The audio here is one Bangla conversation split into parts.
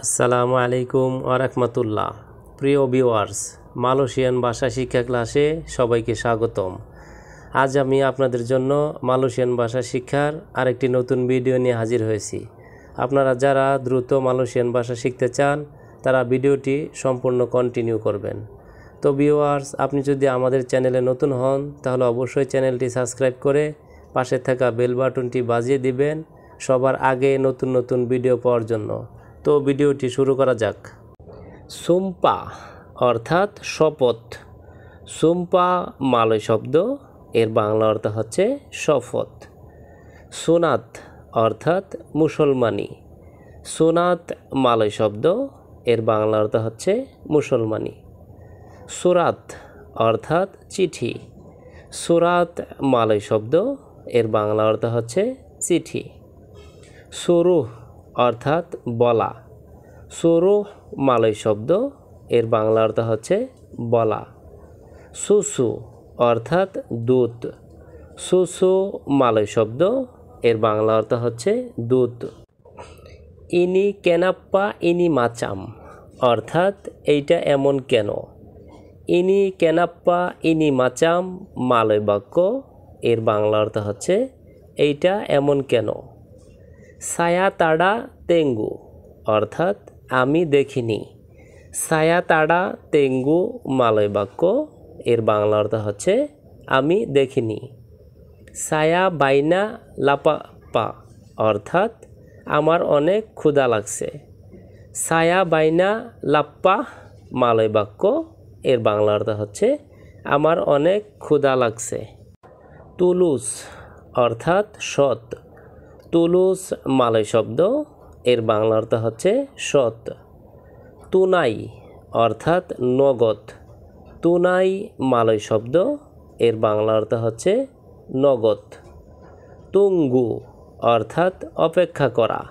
আসসালামু আলাইকুম ওয়া রাহমাতুল্লাহ। প্রিয় ভিউয়ার্স, মালয়েশিয়ান ভাষা শিক্ষা ক্লাসে সবাইকে স্বাগতম। আজ আমি আপনাদের জন্য মালয়েশিয়ান ভাষা শিক্ষার আরেকটি নতুন ভিডিও নিয়ে হাজির হয়েছি। আপনারা যারা দ্রুত মালয়েশিয়ান ভাষা শিখতে চান তারা ভিডিওটি সম্পূর্ণ কন্টিনিউ করবেন। তো ভিউয়ার্স, আপনি যদি আমাদের চ্যানেলে নতুন হন তাহলে অবশ্যই চ্যানেলটি সাবস্ক্রাইব করে পাশে থাকা বেল বাটনটি বাজিয়ে দিবেন সবার আগে নতুন নতুন ভিডিও পাওয়ার জন্য। তো ভিডিওটি শুরু করা যাক। সুম্পা অর্থাৎ শপথ। সুম্পা মালয় শব্দ, এর বাংলা অর্থ হচ্ছে শপথ। সুনাত অর্থাৎ মুসলমানি। সুনাত মালয় শব্দ, এর বাংলা অর্থ হচ্ছে মুসলমানি। সুরাত অর্থাৎ চিঠি। সুরাত মালয় শব্দ, এর বাংলা অর্থ হচ্ছে চিঠি। সুরুহ অর্থাৎ বলা। সুরুহ মালয় শব্দ, এর বাংলা অর্থ হচ্ছে বলা। সুসু অর্থাৎ দুধ। সুসু মালয় শব্দ, এর বাংলা অর্থ হচ্ছে দুধ। ইনি কেনাপ্পা ইনি মাচাম অর্থাৎ এইটা এমন কেন। ইনি কেনাপ্পা ইনি মাচাম মালয় বাক্য, এর বাংলা অর্থ হচ্ছে এইটা এমন কেন। সায়া তাড়া তেঙ্গু অর্থাৎ আমি দেখিনি। সায়া তাড়া তেঙ্গু মালয় বাক্য, এর বাংলা অর্থ হচ্ছে আমি দেখিনি। সায়া বাইনা লাপাপা অর্থাৎ আমার অনেক ক্ষুধা লাগছে। সায়া বাইনা লাপ্পা মালয় বাক্য, এর বাংলা অর্থ হচ্ছে আমার অনেক ক্ষুধা লাগছে। তুলুস অর্থাৎ সৎ। তুলুস মালয় শব্দ, এর বাংলা অর্থ হচ্ছে সৎ। তুনাই অর্থাৎ নগদ। তুনাই মালয় শব্দ, এর বাংলা অর্থ হচ্ছে নগদ। তুঙ্গু অর্থাৎ অপেক্ষা করা।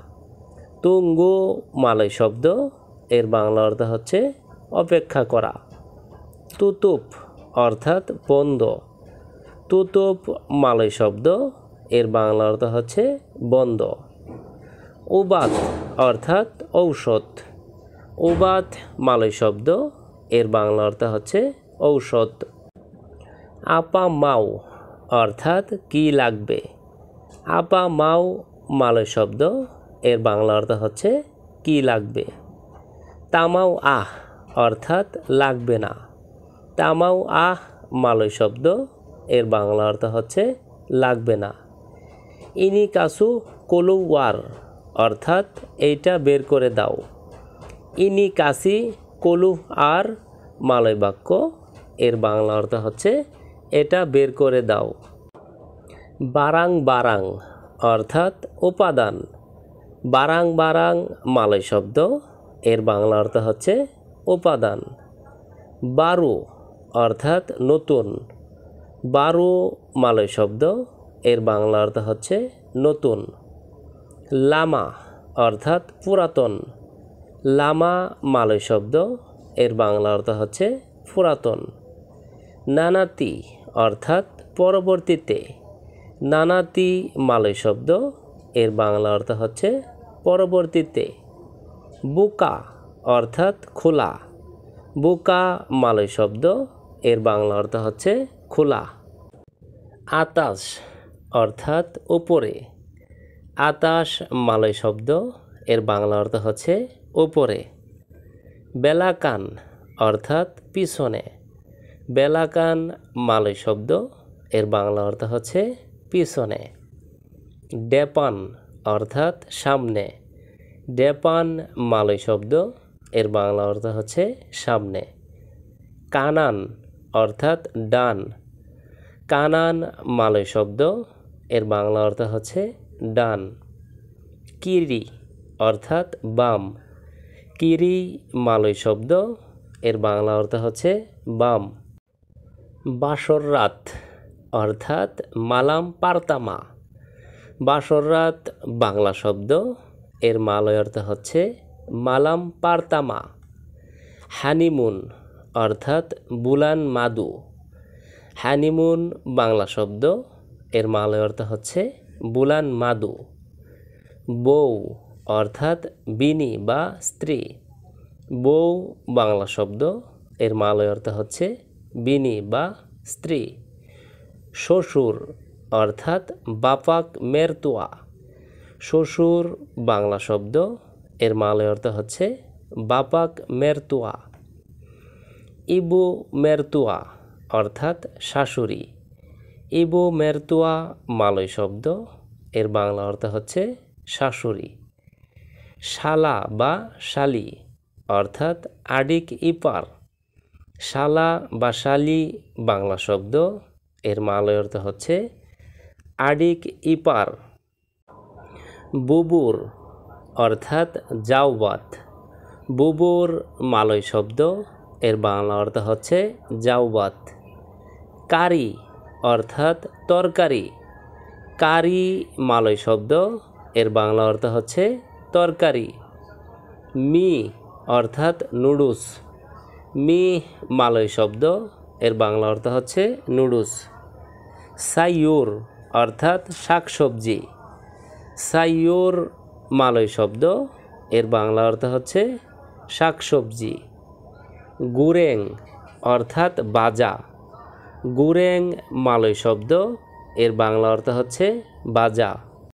তুঙ্গু মালয় শব্দ, এর বাংলা অর্থ হচ্ছে অপেক্ষা করা। তুতুপ অর্থাৎ বন্ধ। তুতুপ মালয় শব্দ, এর বাংলা অর্থ হচ্ছে বন্ধ। উবাত অর্থাৎ ঔষধ। উবাত মালয় শব্দ, এর বাংলা অর্থ হচ্ছে ঔষধ। আপা মাও অর্থাৎ কি লাগবে। আপা মাও মালয় শব্দ, এর বাংলা অর্থ হচ্ছে কি লাগবে। তামাও আহ অর্থাৎ লাগবে না। তামাও আহ মালয় শব্দ, এর বাংলা অর্থ হচ্ছে লাগবে না। ইনি কাসু কলুওয়ার অর্থাৎ এইটা বের করে দাও। ইনি কাসি কলু আর মালয় বাক্য, এর বাংলা অর্থ হচ্ছে এটা বের করে দাও। বারাং বারাং অর্থাৎ উপাদান। বারাং বারাং মালয় শব্দ, এর বাংলা অর্থ হচ্ছে উপাদান। বারু অর্থাৎ নতুন। বারু মালয় শব্দ, এর বাংলা অর্থ হচ্ছে নতুন। লামা অর্থাৎ পুরাতন। লামা মালয় শব্দ, এর বাংলা অর্থ হচ্ছে পুরাতন। নানাতি অর্থাৎ পরবর্তীতে। নানাতি মালয় শব্দ, এর বাংলা অর্থ হচ্ছে পরবর্তীতে। বুকা অর্থাৎ খোলা। বুকা মালয় শব্দ, এর বাংলা অর্থ হচ্ছে খোলা। আতাস অর্থাৎ উপরে। আতাস মালয় শব্দ, এর বাংলা অর্থ হচ্ছে উপরে। বেলাকান অর্থাৎ পিছনে। বেলাকান মালয় শব্দ, এর বাংলা অর্থ হচ্ছে পিছনে। ডেপান অর্থাৎ সামনে। ডেপান মালয় শব্দ, এর বাংলা অর্থ হচ্ছে সামনে। কানান অর্থাৎ ডান। কানান মালয় শব্দ, এর বাংলা অর্থ হচ্ছে ডান। কিরি অর্থাৎ বাম। কিরি মালয় শব্দ, এর বাংলা অর্থ হচ্ছে বাম। বাসর রাত অর্থাৎ মালাম পারতামা। বাসর রাত বাংলা শব্দ, এর মালয় অর্থ হচ্ছে মালাম পারতামা। হানিমুন অর্থাৎ বুলান মাদু। হানিমুন বাংলা শব্দ, এর মালয় অর্থ হচ্ছে বুলান মাদু। বউ অর্থাৎ বিনি বা স্ত্রী। বউ বাংলা শব্দ, এর মালয় অর্থ হচ্ছে বিনি বা স্ত্রী। শ্বশুর অর্থাৎ বাপাক মেরতুয়া। শ্বশুর বাংলা শব্দ, এর মালয় অর্থ হচ্ছে বাপাক মেরতুয়া। ইবু মেরতুয়া অর্থাৎ শাশুড়ি। ইবু মেরতুয়া মালয় শব্দ, এর বাংলা অর্থ হচ্ছে শাশুড়ি। শালা বা শালি অর্থাৎ আডিক ইপার। শালা বা শালি বাংলা শব্দ, এর মালয় অর্থ হচ্ছে আডিক ইপার। বুবুর অর্থাৎ জাউবাত। বুবুর মালয় শব্দ, এর বাংলা অর্থ হচ্ছে জাউবাত। কারি অর্থাৎ তরকারি। কারি মালয় শব্দ, এর বাংলা অর্থ হচ্ছে তরকারি। মি অর্থাৎ নুডলস। মি মালয় শব্দ, এর বাংলা অর্থ হচ্ছে নুডলস। সাইয়ুর অর্থাৎ শাকসবজি। সাইয়ুর মালয় শব্দ, এর বাংলা অর্থ হচ্ছে শাকসবজি। গুরেং অর্থাৎ বাজা। গুরেং মালয় শব্দ, এর বাংলা অর্থ হচ্ছে বাজা।